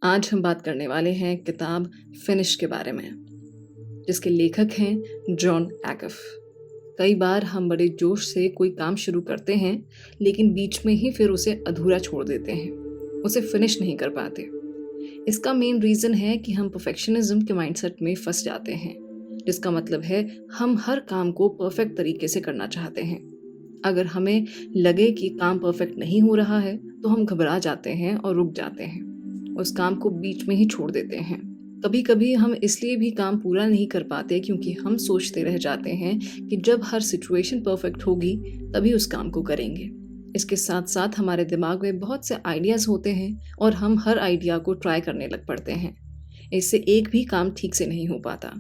आज हम बात करने वाले हैं किताब फिनिश के बारे में, जिसके लेखक हैं जॉन एगफ। कई बार हम बड़े जोश से कोई काम शुरू करते हैं, लेकिन बीच में ही फिर उसे अधूरा छोड़ देते हैं, उसे फिनिश नहीं कर पाते। इसका मेन रीज़न है कि हम परफेक्शनिज्म के माइंडसेट में फंस जाते हैं, जिसका मतलब है हम हर काम को परफेक्ट तरीके से करना चाहते हैं। अगर हमें लगे कि काम परफेक्ट नहीं हो रहा है, तो हम घबरा जाते हैं और रुक जाते हैं, उस काम को बीच में ही छोड़ देते हैं। कभी कभी हम इसलिए भी काम पूरा नहीं कर पाते क्योंकि हम सोचते रह जाते हैं कि जब हर सिचुएशन परफेक्ट होगी तभी उस काम को करेंगे। इसके साथ साथ हमारे दिमाग में बहुत से आइडियाज़ होते हैं और हम हर आइडिया को ट्राई करने लग पड़ते हैं। इससे एक भी काम ठीक से नहीं हो पाता।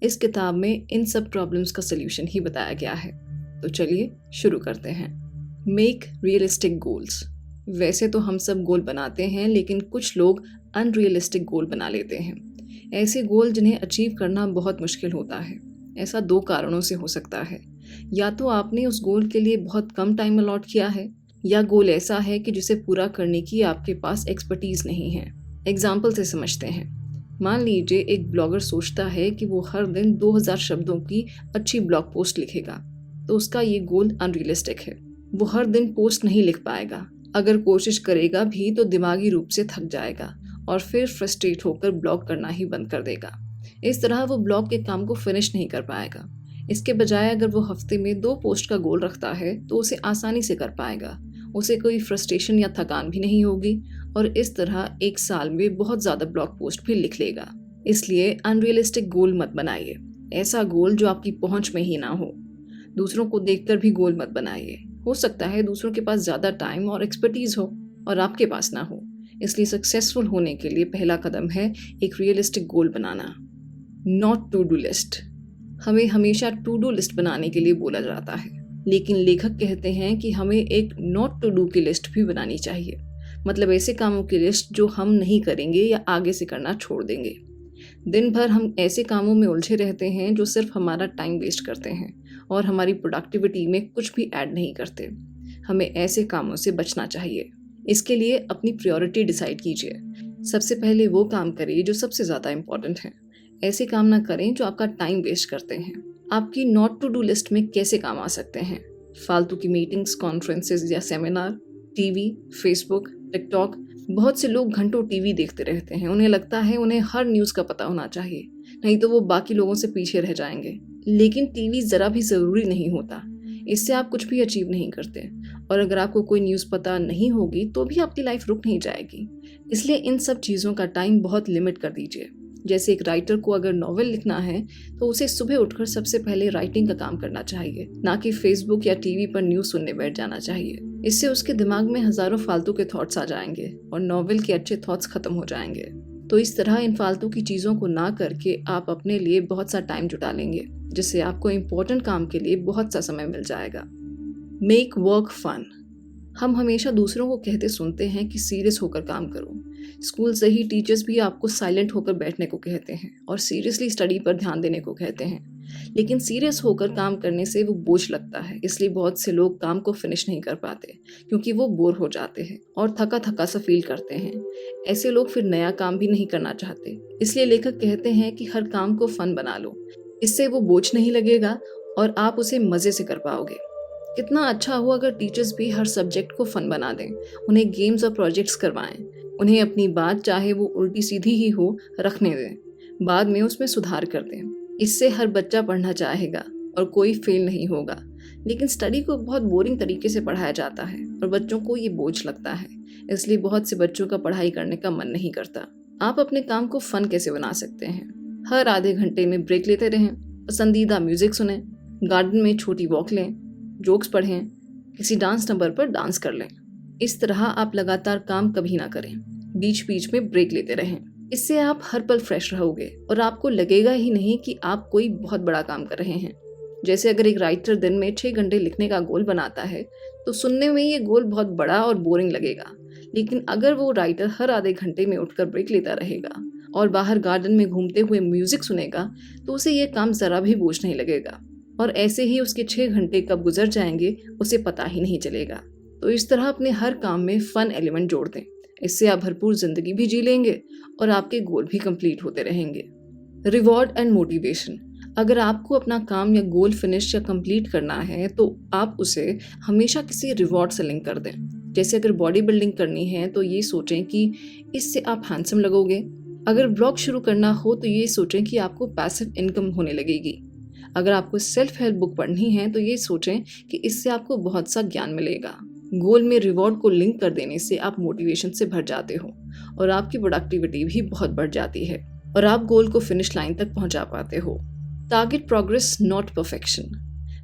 इस किताब में इन सब प्रॉब्लम्स का सल्यूशन ही बताया गया है। तो चलिए शुरू करते हैं। Make realistic goals. वैसे तो हम सब गोल बनाते हैं, लेकिन कुछ लोग अनरियलिस्टिक गोल बना लेते हैं। ऐसे गोल जिन्हें अचीव करना बहुत मुश्किल होता है। ऐसा दो कारणों से हो सकता है। या तो आपने उस गोल के लिए बहुत कम टाइम अलॉट किया है, या गोल ऐसा है कि जिसे पूरा करने की आपके पास एक्सपर्टीज नहीं है। एग्जाम्पल से समझते हैं। मान लीजिए एक ब्लॉगर सोचता है कि वो हर दिन 2000 शब्दों की अच्छी ब्लॉग पोस्ट लिखेगा, तो उसका ये गोल अनरियलिस्टिक है। वो हर दिन पोस्ट नहीं लिख पाएगा। अगर कोशिश करेगा भी तो दिमागी रूप से थक जाएगा और फिर फ्रस्ट्रेट होकर ब्लॉग करना ही बंद कर देगा। इस तरह वो ब्लॉग के काम को फिनिश नहीं कर पाएगा। इसके बजाय अगर वो हफ्ते में 2 पोस्ट का गोल रखता है तो उसे आसानी से कर पाएगा। उसे कोई फ्रस्ट्रेशन या थकान भी नहीं होगी और इस तरह एक साल में बहुत ज़्यादा ब्लॉग पोस्ट भी लिख लेगा। इसलिए अनरियलिस्टिक गोल मत बनाइए। ऐसा गोल जो आपकी पहुंच में ही ना हो। दूसरों को देखकर भी गोल मत बनाइए। हो सकता है दूसरों के पास ज़्यादा टाइम और एक्सपर्टीज हो और आपके पास ना हो। इसलिए सक्सेसफुल होने के लिए पहला कदम है एक रियलिस्टिक गोल बनाना। Not to do list. हमें हमेशा टू डू लिस्ट बनाने के लिए बोला जाता है, लेकिन लेखक कहते हैं कि हमें एक नॉट टू डू की लिस्ट भी बनानी चाहिए। मतलब ऐसे कामों की लिस्ट जो हम नहीं करेंगे या आगे से करना छोड़ देंगे। दिन भर हम ऐसे कामों में उलझे रहते हैं जो सिर्फ हमारा टाइम वेस्ट करते हैं और हमारी प्रोडक्टिविटी में कुछ भी ऐड नहीं करते। हमें ऐसे कामों से बचना चाहिए। इसके लिए अपनी प्रायोरिटी डिसाइड कीजिए। सबसे पहले वो काम करिए जो सबसे ज़्यादा इम्पॉर्टेंट है। ऐसे काम ना करें जो आपका टाइम वेस्ट करते हैं। आपकी नॉट टू डू लिस्ट में कैसे काम आ सकते हैं? फालतू की मीटिंग्स, कॉन्फ्रेंसेस या सेमिनार, टीवी, फेसबुक, टिकटॉक। बहुत से लोग घंटों टीवी देखते रहते हैं। उन्हें लगता है उन्हें हर न्यूज़ का पता होना चाहिए, नहीं तो वो बाकी लोगों से पीछे रह जाएंगे। लेकिन टीवी ज़रा भी ज़रूरी नहीं होता। इससे आप कुछ भी अचीव नहीं करते। और अगर आपको कोई न्यूज़ पता नहीं होगी तो भी आपकी लाइफ रुक नहीं जाएगी। इसलिए इन सब चीज़ों का टाइम बहुत लिमिट कर दीजिए। जैसे एक राइटर को अगर नॉवेल लिखना है तो उसे सुबह उठकर सबसे पहले राइटिंग का काम करना चाहिए, ना कि फेसबुक या टीवी पर न्यूज़ सुनने बैठ जाना चाहिए। इससे उसके दिमाग में हज़ारों फालतू के थॉट्स आ जाएंगे और नॉवेल के अच्छे थॉट्स खत्म हो जाएंगे। तो इस तरह इन फालतू की चीज़ों को ना करके आप अपने लिए बहुत सा टाइम जुटा लेंगे, जिससे आपको इम्पोर्टेंट काम के लिए बहुत सा समय मिल जाएगा। Make work fun. हम हमेशा दूसरों को कहते सुनते हैं कि सीरियस होकर काम करो। स्कूल से ही टीचर्स भी आपको साइलेंट होकर बैठने को कहते हैं और सीरियसली स्टडी पर ध्यान देने को कहते हैं। लेकिन सीरियस होकर काम करने से वो बोझ लगता है, इसलिए बहुत से लोग काम को फिनिश नहीं कर पाते क्योंकि वो बोर हो जाते हैं और थका थका सा फील करते हैं। ऐसे लोग फिर नया काम भी नहीं करना चाहते। इसलिए लेखक कहते हैं कि हर काम को फन बना लो। इससे वो बोझ नहीं लगेगा और आप उसे मज़े से कर पाओगे। कितना अच्छा हो अगर टीचर्स भी हर सब्जेक्ट को फन बना दें, उन्हें गेम्स और प्रोजेक्ट्स करवाएं, उन्हें अपनी बात चाहे वो उल्टी सीधी ही हो रखने दें, बाद में उसमें सुधार कर दें। इससे हर बच्चा पढ़ना चाहेगा और कोई फेल नहीं होगा। लेकिन स्टडी को बहुत बोरिंग तरीके से पढ़ाया जाता है और बच्चों को ये बोझ लगता है, इसलिए बहुत से बच्चों का पढ़ाई करने का मन नहीं करता। आप अपने काम को फन कैसे बना सकते हैं? हर आधे घंटे में ब्रेक लेते रहें, पसंदीदा म्यूजिक सुनें, गार्डन में छोटी वॉक लें, जोक्स पढ़ें, किसी डांस नंबर पर डांस कर लें। इस तरह आप लगातार काम कभी ना करें, बीच बीच में ब्रेक लेते रहें। इससे आप हर पल फ्रेश रहोगे और आपको लगेगा ही नहीं कि आप कोई बहुत बड़ा काम कर रहे हैं। जैसे अगर एक राइटर दिन में 6 घंटे लिखने का गोल बनाता है तो सुनने में ये गोल बहुत बड़ा और बोरिंग लगेगा। लेकिन अगर वो राइटर हर आधे घंटे में उठकर ब्रेक लेता रहेगा और बाहर गार्डन में घूमते हुए म्यूजिक सुनेगा तो उसे ये काम ज़रा भी बोझ नहीं लगेगा और ऐसे ही उसके 6 घंटे कब गुजर जाएंगे उसे पता ही नहीं चलेगा। तो इस तरह अपने हर काम में फन एलिमेंट जोड़ दें। इससे आप भरपूर जिंदगी भी जी लेंगे और आपके गोल भी कंप्लीट होते रहेंगे। Reward and motivation. अगर आपको अपना काम या गोल फिनिश या कंप्लीट करना है तो आप उसे हमेशा किसी रिवॉर्ड से लिंक कर दें। जैसे अगर बॉडी बिल्डिंग करनी है तो ये सोचें कि इससे आप हैंडसम लगोगे। अगर ब्लॉग शुरू करना हो तो ये सोचें कि आपको पैसिव इनकम होने लगेगी। अगर आपको सेल्फ हेल्प बुक पढ़नी है तो ये सोचें कि इससे आपको बहुत सा ज्ञान मिलेगा। गोल में रिवॉर्ड को लिंक कर देने से आप मोटिवेशन से भर जाते हो और आपकी प्रोडक्टिविटी भी बहुत बढ़ जाती है और आप गोल को फिनिश लाइन तक पहुंचा पाते हो। Target progress not perfection.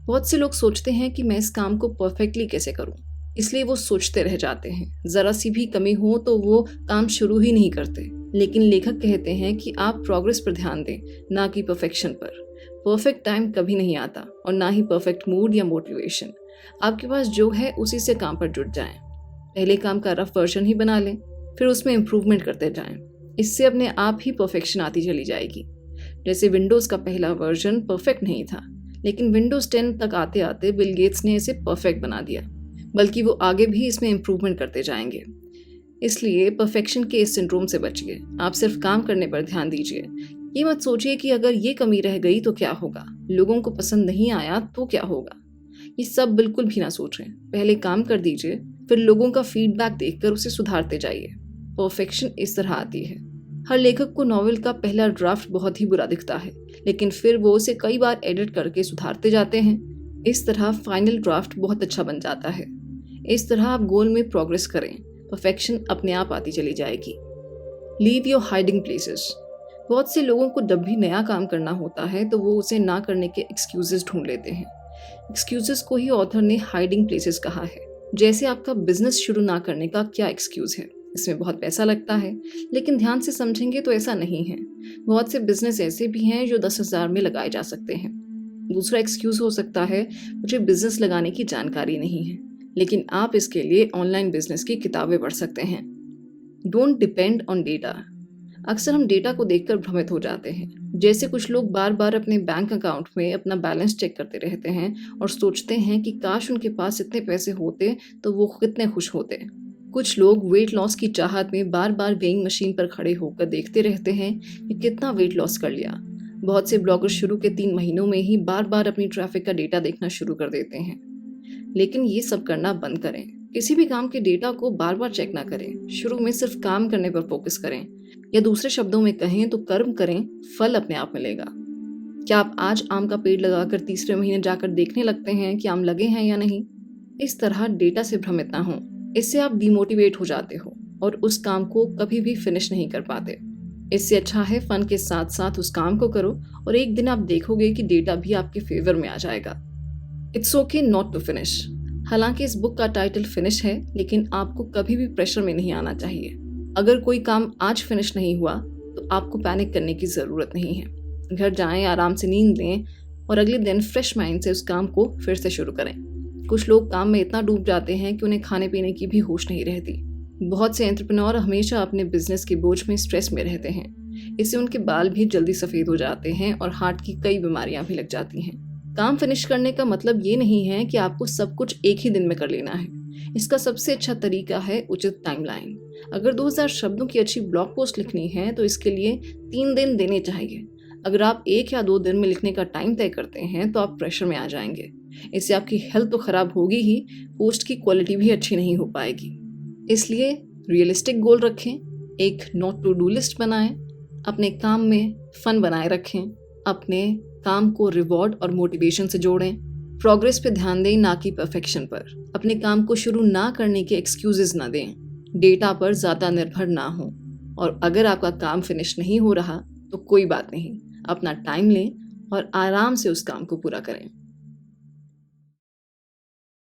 बहुत से लोग सोचते हैं कि मैं इस काम को परफेक्टली कैसे करूं, इसलिए वो सोचते रह जाते हैं। जरा सी भी कमी हो तो वो काम शुरू ही नहीं करते। लेकिन लेखक कहते हैं कि आप प्रोग्रेस पर ध्यान दें, ना कि परफेक्शन पर। परफेक्ट टाइम कभी नहीं आता और ना ही परफेक्ट मूड या मोटिवेशन। आपके पास जो है उसी से काम पर जुट जाएं। पहले काम का रफ वर्जन ही बना लें, फिर उसमें इम्प्रूवमेंट करते जाएं। इससे अपने आप ही परफेक्शन आती चली जाएगी। जैसे विंडोज़ का पहला वर्जन परफेक्ट नहीं था, लेकिन विंडोज़ 10 तक आते आते बिल गेट्स ने इसे परफेक्ट बना दिया, बल्कि वो आगे भी इसमें इम्प्रूवमेंट करते जाएंगे। इसलिए परफेक्शन के इस सिंड्रोम से बचिए। आप सिर्फ काम करने पर ध्यान दीजिए। ये मत सोचिए कि अगर ये कमी रह गई तो क्या होगा, लोगों को पसंद नहीं आया तो क्या होगा। ये सब बिल्कुल भी ना सोचें। पहले काम कर दीजिए, फिर लोगों का फीडबैक देखकर उसे सुधारते जाइए। परफेक्शन इस तरह आती है। हर लेखक को नॉवेल का पहला ड्राफ्ट बहुत ही बुरा दिखता है, लेकिन फिर वो उसे कई बार एडिट करके सुधारते जाते हैं। इस तरह फाइनल ड्राफ्ट बहुत अच्छा बन जाता है। इस तरह आप गोल में प्रोग्रेस करें, परफेक्शन अपने आप आती चली जाएगी। Leave your hiding places. बहुत से लोगों को जब भी नया काम करना होता है तो वो उसे ना करने के एक्सक्यूजेस ढूंढ लेते हैं। एक्सक्यूजेस को ही ऑथर ने हाइडिंग प्लेसेस कहा है। जैसे आपका बिजनेस शुरू ना करने का क्या एक्सक्यूज है, इसमें बहुत पैसा लगता है, लेकिन ध्यान से समझेंगे तो ऐसा नहीं है। बहुत से बिजनेस ऐसे भी हैं जो 10,000 में लगाए जा सकते हैं। दूसरा एक्सक्यूज हो सकता है मुझे बिजनेस लगाने की जानकारी नहीं है, लेकिन आप इसके लिए ऑनलाइन बिजनेस की किताबें पढ़ सकते हैं। Don't depend on data. अक्सर हम डेटा को देखकर भ्रमित हो जाते हैं। जैसे कुछ लोग बार बार अपने बैंक अकाउंट में अपना बैलेंस चेक करते रहते हैं और सोचते हैं कि काश उनके पास इतने पैसे होते तो वो कितने खुश होते। कुछ लोग वेट लॉस की चाहत में बार बार वेइंग मशीन पर खड़े होकर देखते रहते हैं कि कितना वेट लॉस कर लिया। बहुत से ब्लॉगर शुरू के 3 महीनों में ही बार बार अपनी ट्रैफिक का डेटा देखना शुरू कर देते हैं। लेकिन ये सब करना बंद करें। किसी भी काम के डेटा को बार बार चेक ना करें। शुरू में सिर्फ काम करने पर फोकस करें, या दूसरे शब्दों में कहें तो कर्म करें, फल अपने आप मिलेगा। क्या आप आज आम का पेड़ लगाकर तीसरे महीने जाकर देखने लगते हैं कि आम लगे हैं या नहीं? इस तरह डेटा से भ्रमित ना हो। इससे आप डिमोटिवेट हो जाते हो और उस काम को कभी भी फिनिश नहीं कर पाते। इससे अच्छा है फन के साथ साथ उस काम को करो और एक दिन आप देखोगे कि डेटा भी आपके फेवर में आ जाएगा। It's okay not to finish. हालांकि इस बुक का टाइटल फिनिश है, लेकिन आपको कभी भी प्रेशर में नहीं आना चाहिए। अगर कोई काम आज फिनिश नहीं हुआ तो आपको पैनिक करने की ज़रूरत नहीं है। घर जाएं, आराम से नींद लें और अगले दिन फ्रेश माइंड से उस काम को फिर से शुरू करें। कुछ लोग काम में इतना डूब जाते हैं कि उन्हें खाने पीने की भी होश नहीं रहती। बहुत से एंटरप्रेन्योर हमेशा अपने बिजनेस के बोझ में स्ट्रेस में रहते हैं। इससे उनके बाल भी जल्दी सफ़ेद हो जाते हैं और हार्ट की कई बीमारियां भी लग जाती हैं। काम फिनिश करने का मतलब ये नहीं है कि आपको सब कुछ एक ही दिन में कर लेना है। इसका सबसे अच्छा तरीका है उचित टाइमलाइन। अगर 2000 शब्दों की अच्छी ब्लॉग पोस्ट लिखनी है तो इसके लिए 3 दिन देने चाहिए। अगर आप 1 या 2 दिन में लिखने का टाइम तय करते हैं तो आप प्रेशर में आ जाएंगे। इससे आपकी हेल्थ तो खराब होगी ही, पोस्ट की क्वालिटी भी अच्छी नहीं हो पाएगी। इसलिए रियलिस्टिक गोल रखें, एक नोट टू डू लिस्ट बनाएं, अपने काम में फन बनाए रखें, अपने काम को रिवॉर्ड और मोटिवेशन से जोड़ें, प्रोग्रेस पे ध्यान दें ना कि परफेक्शन पर, अपने काम को शुरू ना करने के एक्सक्यूजेस ना दें, डेटा पर ज़्यादा निर्भर ना हो, और अगर आपका काम फिनिश नहीं हो रहा तो कोई बात नहीं, अपना टाइम लें और आराम से उस काम को पूरा करें।